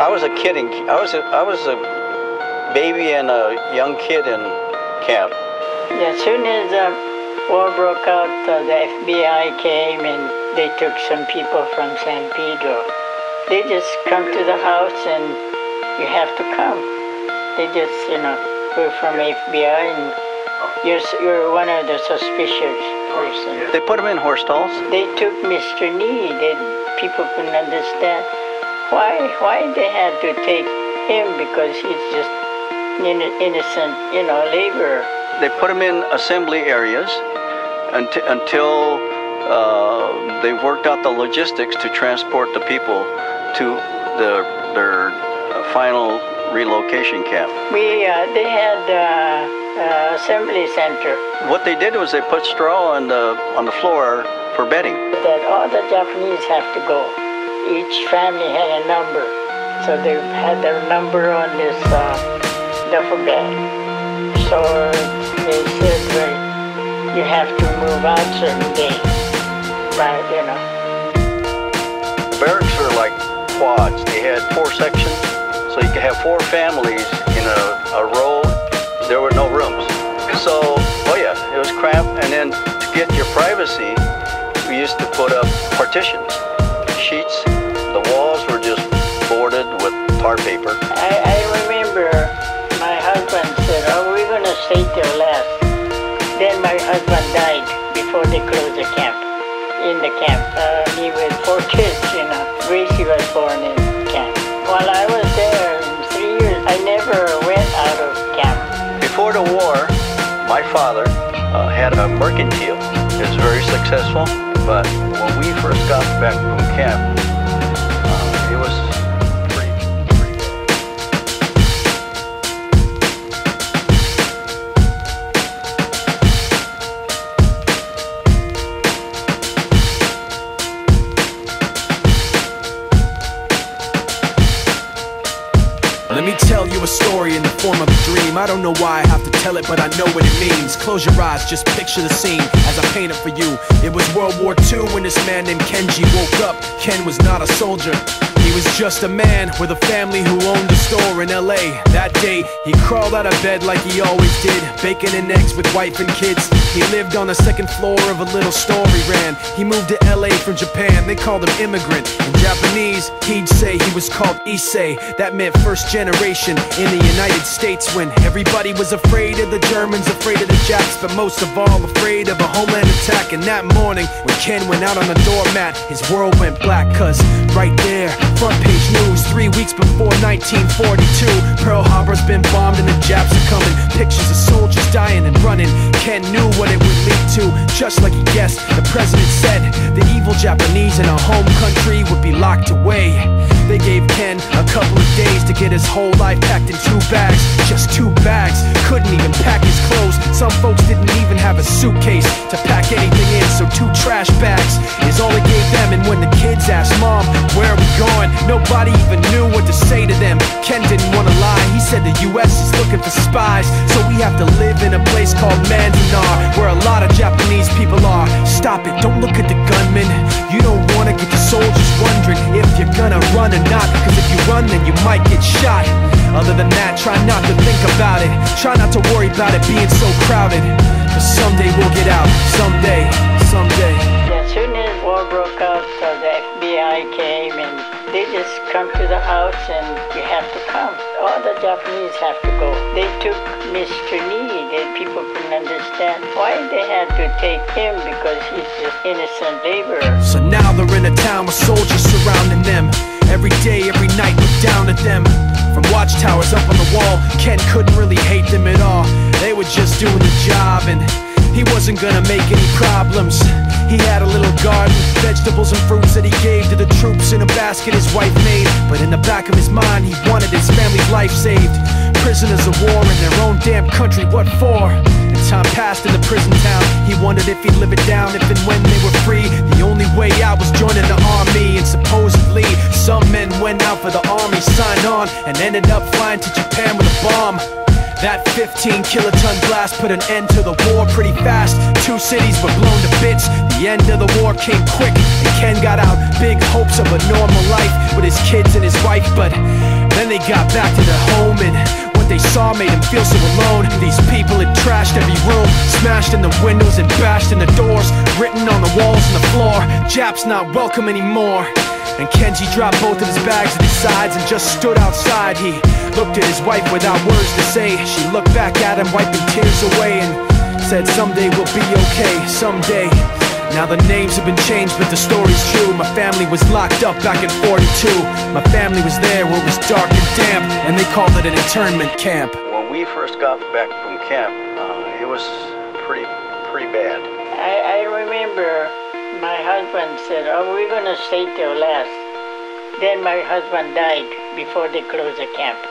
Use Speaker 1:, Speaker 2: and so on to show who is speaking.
Speaker 1: I was a kid I was a baby and a young kid in camp.
Speaker 2: Yeah, as soon as the war broke out, the FBI came and they took some people from San Pedro. They just come to the house and you have to come. They just, we're from FBI and you're one of the suspicious persons.
Speaker 1: They put him in horse stalls.
Speaker 2: They took Mr. Nee. People couldn't understand why they had to take him, because he's just innocent, laborer.
Speaker 1: They put him in assembly areas until they worked out the logistics to transport the people to their final relocation camp.
Speaker 2: They had assembly center.
Speaker 1: What they did was they put straw on the floor for bedding.
Speaker 2: That all the Japanese have to go. Each family had a number, so they had their number on this duffel bag. So they said, well, you have to move out certain days, right?
Speaker 1: The barracks are like quads. They had 4 sections, so you could have 4 families in a row. There were no rooms. So, oh yeah, it was cramped. And then to get your privacy, we used to put up partitions, sheets. The walls were just boarded with tar paper.
Speaker 2: I remember my husband said, oh, we're going to stay till last. Then my husband died before they closed the camp, in the camp. He with 4 kids, Gracie was born in camp. While I was there in 3 years, I never went out of camp.
Speaker 1: Before the war, my father had a mercantile. It was very successful, but when we first got back from camp, it was pretty bad.
Speaker 3: Let me tell you a story in the form of a dream. I don't know why I have to tell it, but I know what it means. Close your eyes, just picture the scene as I paint it for you. It was World War II when this man named Kenji woke up. Ken was not a soldier. He was just a man with a family who owned a store in LA. That day, he crawled out of bed like he always did, bacon and eggs with wife and kids. He lived on the 2nd floor of a little store he ran. He moved to LA from Japan, they called him immigrant. In Japanese, he'd say he was called Issei. That meant first generation in the United States, when everybody was afraid of the Germans, afraid of the Japs, but most of all afraid of a homeland attack. And that morning, when Ken went out on the doormat, his world went black, cause right there, front page news, 3 weeks before 1942, Pearl Harbor's been bombed and the Japs are coming. Pictures of soldiers dying and running. Ken knew what it would lead to, just like he guessed. The president said the evil Japanese in our home country would be locked away. They gave Ken a couple of days to get his whole life packed in 2 bags. Just 2 bags, couldn't even pack his clothes. Some folks didn't even have a suitcase to pack anything in, so 2 trash bags is all they gave them. And when the kids asked Mom, where are we going, nobody even knew what to say to them. Ken didn't want to lie, he said the US is looking for spies, so we have to live in a place called Manzanar, where a lot of Japanese people are. Stop it, don't look at the gunman. You don't want to get the soldiers wondering if you're gonna run or not, cause if you run then you might get shot. Other than that, try not to think about it. Try not to worry about it being so crowded, cause someday we'll get out. Someday.
Speaker 2: As soon as war broke out, the FBI came and they just come to the house and you have to come. All the Japanese have to go. They took Mr. Nee. People couldn't understand why they had to take him, because he's just innocent laborer.
Speaker 3: So now they're in a town with soldiers surrounding them. Every day, every night, look down at them. From watchtowers up on the wall, Ken couldn't really hate them at all. They were just doing the job, and he wasn't gonna make any problems. He had a little garden, vegetables and fruits that he gave to the troops in a basket his wife made. But in the back of his mind, he wanted his family's life saved. Prisoners of war in their own damn country, what for? And time passed in the prison town. He wondered if he'd live it down if and when they were free. The only way out was joining the army, and supposedly some men went out for the army, signed on, and ended up flying to Japan with a bomb. That 15-kiloton blast put an end to the war pretty fast. 2 cities were blown to bits. The end of the war came quick, and Ken got out. Big hopes of a normal life, but his his kids and his wife, but then they got back to their home, and what they saw made him feel so alone. These people had trashed every room, smashed in the windows and bashed in the doors, written on the walls and the floor, Jap's not welcome anymore. And Kenji dropped both of his bags at his sides and just stood outside. He looked at his wife without words to say. She looked back at him, wiping tears away, and said, someday we'll be okay, someday. Now the names have been changed, but the story's true. My family was locked up back in '42. My family was there where it was dark and damp, and they called it an internment camp.
Speaker 1: When we first got back from camp, it was pretty bad.
Speaker 2: I remember my husband said, oh, we're going to stay till last. Then my husband died before they closed the camp.